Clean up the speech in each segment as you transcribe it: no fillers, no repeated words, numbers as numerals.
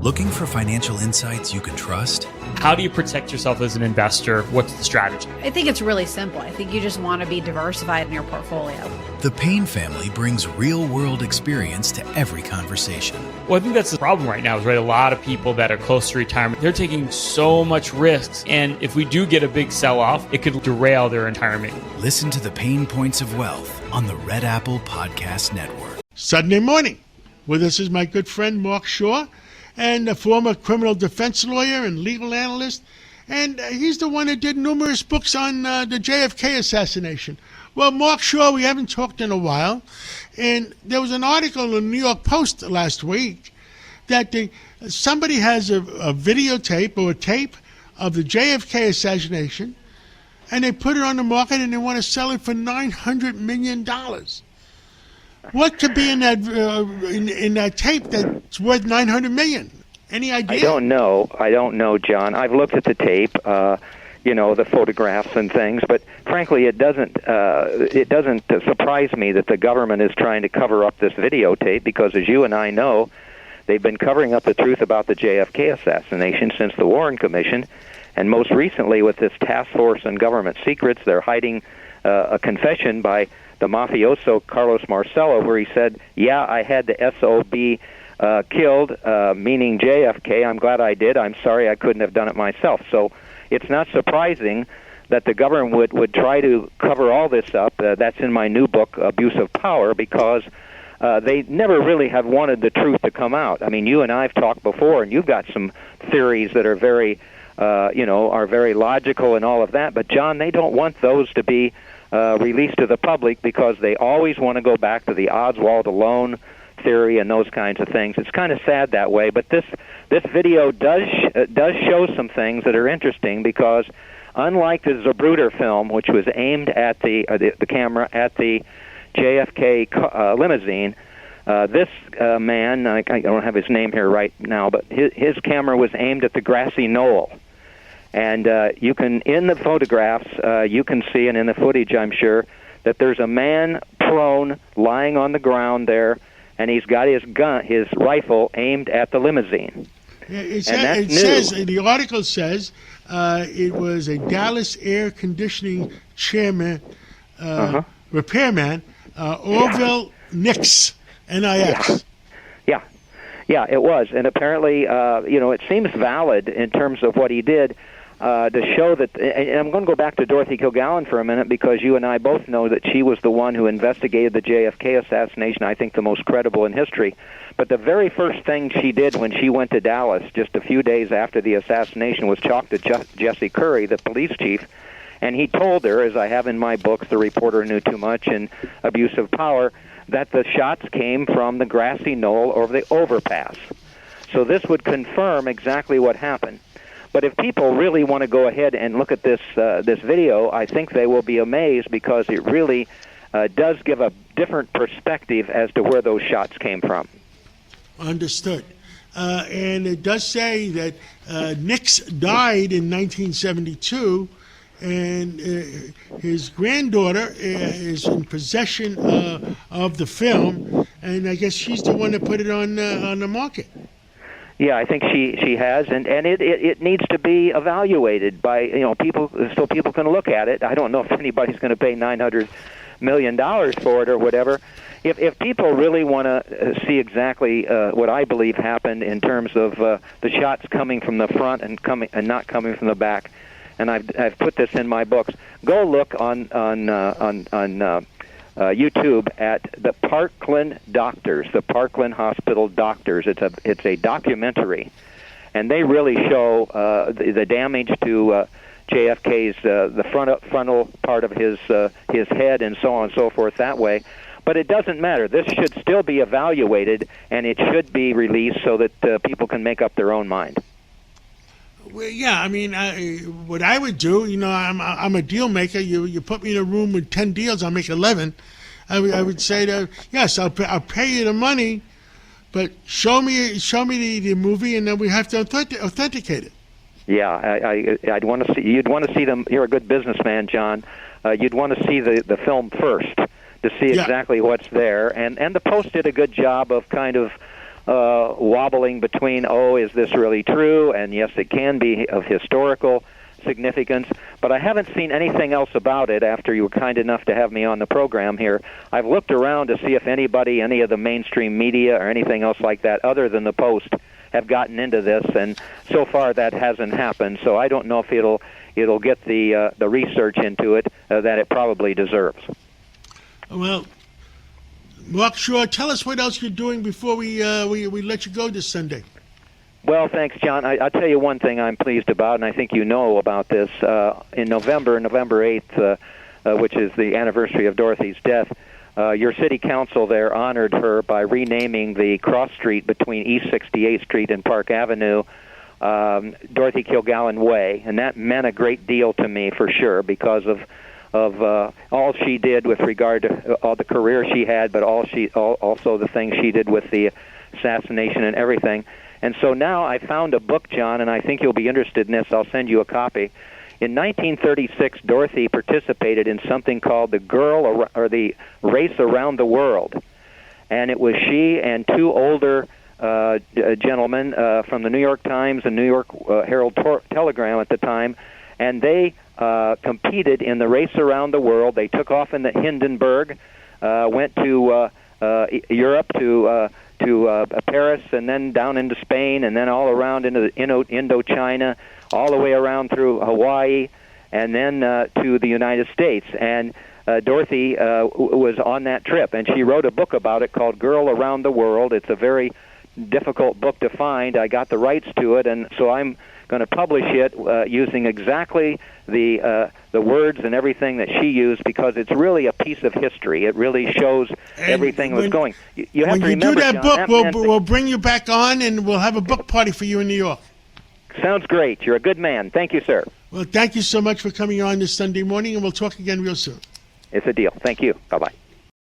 Looking for financial insights you can trust? How do you protect yourself as an investor? What's the strategy? I think it's really simple. I think you just want to be diversified in your portfolio. The Payne family brings real-world experience to every conversation. Well, I think that's the problem right now is, right, a lot of people that are close to retirement, they're taking so much risks. And if we do get a big sell-off, it could derail their retirement. Listen to the Pain Points of Wealth on the Red Apple Podcast Network. Sunday morning. With us is my good friend Mark Shaw, and a former criminal defense lawyer and legal analyst. And he's the one that did numerous books on the JFK assassination. Well, Mark Shaw, we haven't talked in a while. And there was an article in the New York Post last week that somebody has a videotape or a tape of the JFK assassination, and they put it on the market and they want to sell it for $900 million. What could be in that in that tape that's worth $900 million? Any idea? I don't know, John. I've looked at the tape, the photographs and things, but frankly, it doesn't surprise me that the government is trying to cover up this videotape, because, as you and I know, they've been covering up the truth about the JFK assassination since the Warren Commission, and most recently with this task force on government secrets, they're hiding a confession by the mafioso Carlos Marcello, where he said, yeah, I had the SOB killed, meaning JFK. I'm glad I did. I'm sorry I couldn't have done it myself. So it's not surprising that the government would try to cover all this up. That's in my new book, Abuse of Power, because they never really have wanted the truth to come out. I mean, you and I have talked before, and you've got some theories that are very, are very logical and all of that. But, John, they don't want those to be released to the public, because they always want to go back to the Oswald alone theory and those kinds of things. It's kind of sad that way, but this video does show some things that are interesting, because unlike the Zapruder film, which was aimed at the camera at the JFK limousine, this man, I don't have his name here right now, but his camera was aimed at the grassy knoll. And you can, in the photographs, you can see, and in the footage, I'm sure, that there's a man prone, lying on the ground there, and he's got his gun, his rifle, aimed at the limousine. Yeah, the article says it was a Dallas air conditioning chairman, repairman, Orville Nix, N-I-X. Yeah, it was. And apparently, it seems valid in terms of what he did. To show that, and I'm going to go back to Dorothy Kilgallen for a minute, because you and I both know that she was the one who investigated the JFK assassination, I think the most credible in history. But the very first thing she did when she went to Dallas, just a few days after the assassination, was talk to Jesse Curry, the police chief, and he told her, as I have in my books, The Reporter Knew Too Much and Abuse of Power, that the shots came from the grassy knoll over the overpass. So this would confirm exactly what happened. But if people really want to go ahead and look at this video, I think they will be amazed, because it really does give a different perspective as to where those shots came from. Understood. And it does say that Nix died in 1972, and his granddaughter is in possession of the film, and I guess she's the one that put it on the market. Yeah, I think she has, and it needs to be evaluated by people, so people can look at it. I don't know if anybody's going to pay $900 million for it or whatever. If people really want to see exactly what I believe happened in terms of the shots coming from the front and not coming from the back, and I've put this in my books. Go look on YouTube at the Parkland Doctors, the Parkland Hospital Doctors. It's a documentary, and they really show the damage to JFK's the frontal part of his head and so on and so forth that way. But it doesn't matter. This should still be evaluated, and it should be released so that people can make up their own mind. Well, yeah, I mean, what I would do, I'm a deal maker. You put me in a room with 10 deals, I'll make 11. I would say that, yes, I'll pay you the money, but show me the movie, and then we have to authenticate it. Yeah, I'd want to see. You'd want to see them. You're a good businessman, John. You'd want to see the film first to see exactly what's there. And the Post did a good job of kind of wobbling between, is this really true? And yes, it can be of historical significance, but I haven't seen anything else about it after you were kind enough to have me on the program here. I've looked around to see if anybody, any of the mainstream media or anything else like that other than the Post, have gotten into this, and so far that hasn't happened. So I don't know if it'll get the research into it that it probably deserves. Well, Mark Shaw, tell us what else you're doing before we let you go this Sunday. Well, thanks, John. I'll tell you one thing I'm pleased about, and I think you know about this. In November 8th, which is the anniversary of Dorothy's death, your city council there honored her by renaming the cross street between East 68th Street and Park Avenue Dorothy Kilgallen Way, and that meant a great deal to me for sure because of all she did with regard to all the career she had, but also the things she did with the assassination and everything. And so now I found a book, John, and I think you'll be interested in this. I'll send you a copy. In 1936, Dorothy participated in something called the Race Around the World, and it was she and two older gentlemen from the New York Times and New York Herald Telegram at the time, and they competed in the Race Around the World. They took off in the Hindenburg, went to Europe to Paris, and then down into Spain, and then all around into Indochina, all the way around through Hawaii, and then to the United States. And Dorothy was on that trip, and she wrote a book about it called Girl Around the World. It's a very difficult book to find. I got the rights to it, and so I'm going to publish it using exactly the words and everything that she used, because it's really a piece of history. It really shows everything that was going. You have when to you remember, do that John, book, we'll bring you back on, and we'll have a book party for you in New York. Sounds great. You're a good man. Thank you, sir. Well, thank you so much for coming on this Sunday morning, and we'll talk again real soon. It's a deal. Thank you. Bye-bye.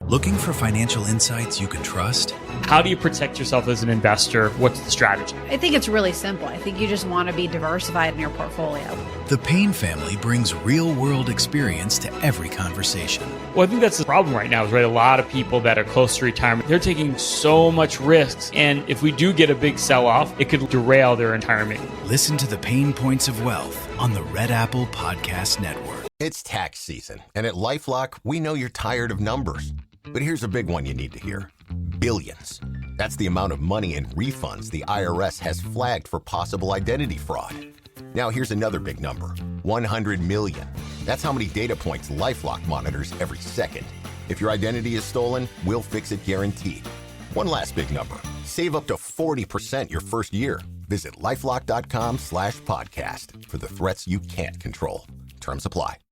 Looking for financial insights you can trust? How do you protect yourself as an investor? What's the strategy? I think it's really simple. I think you just want to be diversified in your portfolio. The Payne family brings real-world experience to every conversation. Well, I think that's the problem right now, is a lot of people that are close to retirement, they're taking so much risks. And if we do get a big sell-off, it could derail their retirement. Listen to the Pain Points of Wealth on the Red Apple Podcast Network. It's tax season, and at LifeLock, we know you're tired of numbers. But here's a big one you need to hear. Billions. That's the amount of money in refunds the IRS has flagged for possible identity fraud. Now here's another big number. 100 million. That's how many data points LifeLock monitors every second. If your identity is stolen, we'll fix it guaranteed. One last big number. Save up to 40% your first year. Visit LifeLock.com/podcast for the threats you can't control. Terms apply.